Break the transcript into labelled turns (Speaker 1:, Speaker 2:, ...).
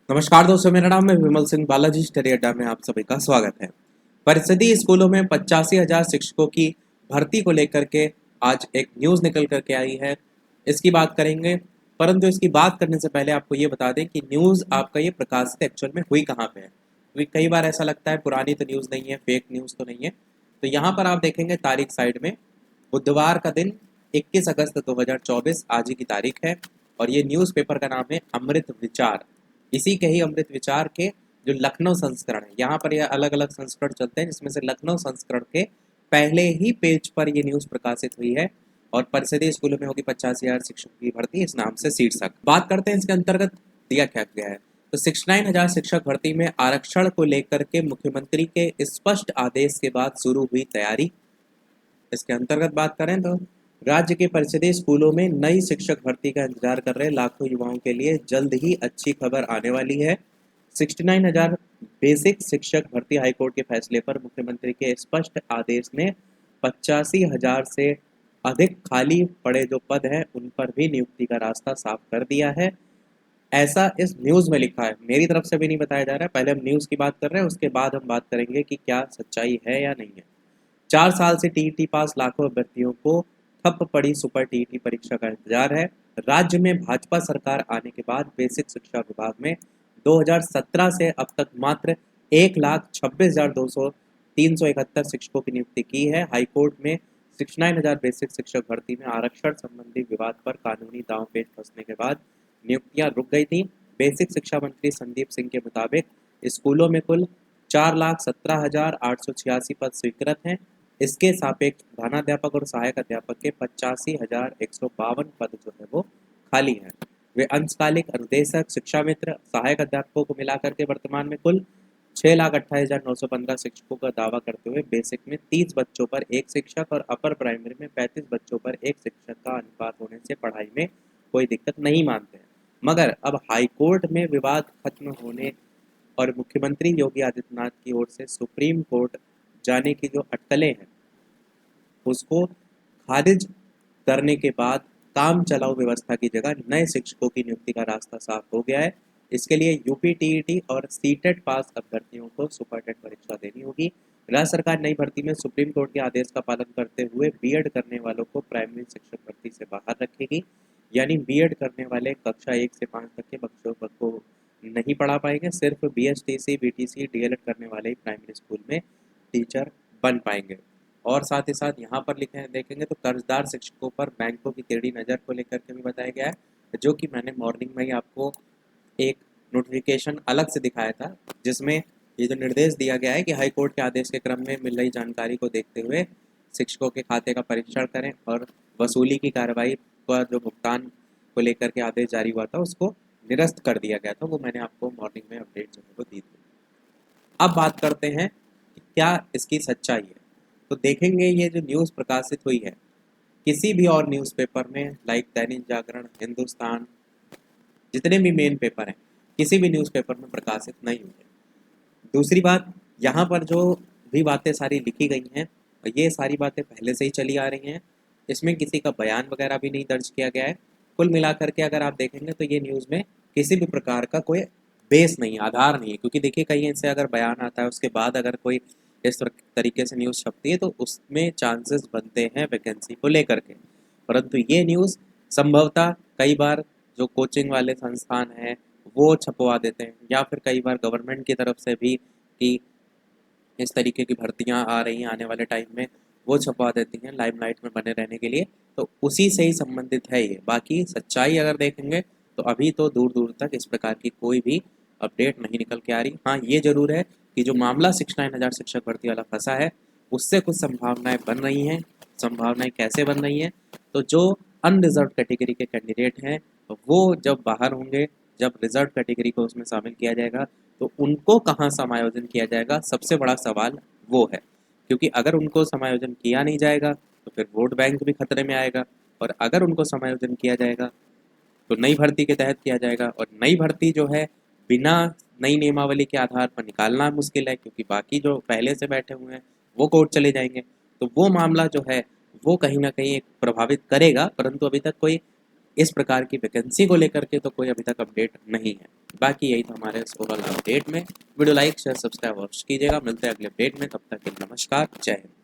Speaker 1: नमस्कार दोस्तों, मेरा नाम है विमल सिंह बालाजी स्टडी अड्डा में आप सभी का स्वागत है। परिषदीय स्कूलों में 85,000 शिक्षकों की भर्ती को लेकर के आज एक न्यूज़ निकल करके आई है। इसकी बात करेंगे, परंतु इसकी बात करने से पहले आपको ये बता दें कि न्यूज़ आपका ये प्रकाशित एक्चुअल में हुई कहाँ पे है, क्योंकि कई बार ऐसा लगता है पुरानी तो न्यूज़ नहीं है, फेक न्यूज़ तो नहीं है। तो यहाँ पर आप देखेंगे तारीख साइड में, बुधवार का दिन 21 अगस्त 2024 आज ही की तारीख है। और ये न्यूज़पेपर का नाम है अमृत विचार। इसी के ही अमृत विचार के जो लखनऊ संस्करण है, यहाँ पर ये अलग अलग संस्करण चलते हैं, जिसमें से लखनऊ संस्करण के पहले ही पेज पर ये न्यूज़ प्रकाशित हुई है। और परिषदीय स्कूलों में होगी 85,000 शिक्षकों की भर्ती, इस नाम से शीर्षक। बात करते हैं इसके अंतर्गत दिया क्या गया है। तो 69,000 शिक्षक भर्ती में आरक्षण को लेकर के मुख्यमंत्री के स्पष्ट आदेश के बाद शुरू हुई तैयारी। इसके अंतर्गत बात करें तो राज्य के परिषदीय स्कूलों में नई शिक्षक भर्ती का इंतजार कर रहे लाखों युवाओं के लिए जल्द ही अच्छी खबर आने वाली है। 69,000 बेसिक शिक्षक भर्ती हाईकोर्ट के फैसले पर मुख्यमंत्री के स्पष्ट आदेश ने 85,000 से अधिक खाली पड़े जो पद हैं उन पर भी नियुक्ति का रास्ता साफ कर दिया है। ऐसा इस न्यूज़ में लिखा है, मेरी तरफ से भी नहीं बताया जा रहा है। पहले हम न्यूज़ की बात कर रहे हैं, उसके बाद हम बात करेंगे कि क्या सच्चाई है या नहीं है। 4 साल से टीईटी पास लाखों अभ्यर्थियों को ठप पड़ी सुपर टीईटी परीक्षा का इंतजार है। राज्य में भाजपा सरकार आने के बाद बेसिक शिक्षा विभाग में 2017 से अब तक मात्र 1,26,371 शिक्षकों की नियुक्ति की है। हाईकोर्ट में 69,000 बेसिक शिक्षक भर्ती में आरक्षण संबंधी विवाद पर कानूनी दांवपेच फंसने के बाद नियुक्तियां रुक गई थी। बेसिक शिक्षा मंत्री संदीप सिंह के मुताबिक स्कूलों में कुल 4,17,886 पद स्वीकृत हैं। इसके सापेक्ष प्रधानाध्यापक और सहायक अध्यापक के 85,152 पद जो है वो खाली हैं। वे अंशकालिक, अनुदेशक, शिक्षा मित्र, सहायक अध्यापकों को मिलाकर के वर्तमान में कुल 6,28,915 शिक्षकों का दावा करते हुए बेसिक में 30 बच्चों पर एक शिक्षक और अपर प्राइमरी में 35 बच्चों पर एक शिक्षक का अनुपात होने से पढ़ाई में कोई दिक्कत नहीं मानते हैं। मगर अब हाईकोर्ट में विवाद खत्म होने और मुख्यमंत्री योगी आदित्यनाथ की ओर से सुप्रीम कोर्ट जाने की जो अटकलें हैं उसको खारिज करने के बाद काम चलाऊ व्यवस्था की जगह नए शिक्षकों की नियुक्ति का रास्ता साफ हो गया है। इसके लिए यूपी टीईटी और सीटेट पास अभ्यर्थियों को सुपर टेट परीक्षा देनी होगी। राज्य सरकार नई भर्ती में सुप्रीम कोर्ट के आदेश का पालन करते हुए बीएड करने वालों को प्राइमरी शिक्षक भर्ती से बाहर रखेगी। यानी बीएड करने वाले कक्षा 1 से 5 तक के बच्चों को नहीं पढ़ा पाएंगे, सिर्फ बीएसटीसी, बीटीसी, डीएलएड करने वाले ही प्राइमरी स्कूल में टीचर बन पाएंगे। और साथ ही साथ यहाँ पर लिखे हैं, देखेंगे तो कर्जदार शिक्षकों पर बैंकों की टेढ़ी नज़र को लेकर के भी बताया गया है, जो कि मैंने मॉर्निंग में ही आपको एक नोटिफिकेशन अलग से दिखाया था, जिसमें ये जो निर्देश दिया गया है कि हाईकोर्ट के आदेश के क्रम में मिल रही जानकारी को देखते हुए शिक्षकों के खाते का परीक्षण करें और वसूली की कार्रवाई पर जो भुगतान को लेकर के आदेश जारी हुआ था उसको निरस्त कर दिया गया था। वो मैंने आपको मॉर्निंग में अपडेट जो है वो दी थी। अब बात करते हैं कि क्या इसकी सच्चाई है। तो देखेंगे ये जो न्यूज़ प्रकाशित हुई है किसी भी और न्यूज़पेपर में, लाइक दैनिक जागरण, हिंदुस्तान, जितने भी मेन पेपर हैं, किसी भी न्यूज़पेपर में प्रकाशित नहीं हुई है। दूसरी बात, यहाँ पर जो भी बातें सारी लिखी गई हैं ये सारी बातें पहले से ही चली आ रही हैं। इसमें किसी का बयान वगैरह भी नहीं दर्ज किया गया है। कुल मिलाकर के अगर आप देखेंगे तो ये न्यूज़ में किसी भी प्रकार का कोई बेस नहीं है, आधार नहीं है। क्योंकि देखिए कहीं से अगर बयान आता है उसके बाद अगर कोई इस तरीके से न्यूज़ छपती है तो उसमें चांसेस बनते हैं वैकेंसी को लेकर के। परंतु ये न्यूज़ संभवतः कई बार जो कोचिंग वाले संस्थान हैं वो छपवा देते हैं, या फिर कई बार गवर्नमेंट की तरफ से भी कि इस तरीके की भर्तियां आ रही हैं आने वाले टाइम में, वो छपवा देती हैं लाइमलाइट में बने रहने के लिए। तो उसी से ही संबंधित है ये। बाकी सच्चाई अगर देखेंगे तो अभी तो दूर दूर तक इस प्रकार की कोई भी अपडेट नहीं निकल के आ रही। हाँ, ये जरूर है कि जो मामला 69,000 शिक्षक भर्ती वाला फंसा है उससे कुछ संभावनाएं बन रही हैं। संभावनाएं कैसे बन रही हैं? तो जो अनरिजर्व कैटेगरी के कैंडिडेट हैं वो जब बाहर होंगे, जब रिजर्व कैटेगरी को उसमें शामिल किया जाएगा तो उनको कहाँ समायोजन किया जाएगा, सबसे बड़ा सवाल वो है। क्योंकि अगर उनको समायोजन किया नहीं जाएगा तो फिर वोट बैंक भी खतरे में आएगा, और अगर उनको समायोजन किया जाएगा तो नई भर्ती के तहत किया जाएगा, और नई भर्ती जो है बिना नई नियमावली के आधार पर निकालना मुश्किल है, क्योंकि बाकी जो पहले से बैठे हुए हैं वो कोर्ट चले जाएंगे। तो वो मामला जो है वो कहीं ना कहीं एक प्रभावित करेगा। परंतु अभी तक कोई इस प्रकार की वैकेंसी को लेकर के तो कोई अभी तक अपडेट नहीं है। बाकी यही था हमारे इस ओवरऑल अपडेट में। वीडियो लाइक शेयर सब्सक्राइब अवश्य कीजिएगा। मिलते हैं अगले अपडेट में, तब तक के लिए नमस्कार, जय हिंद।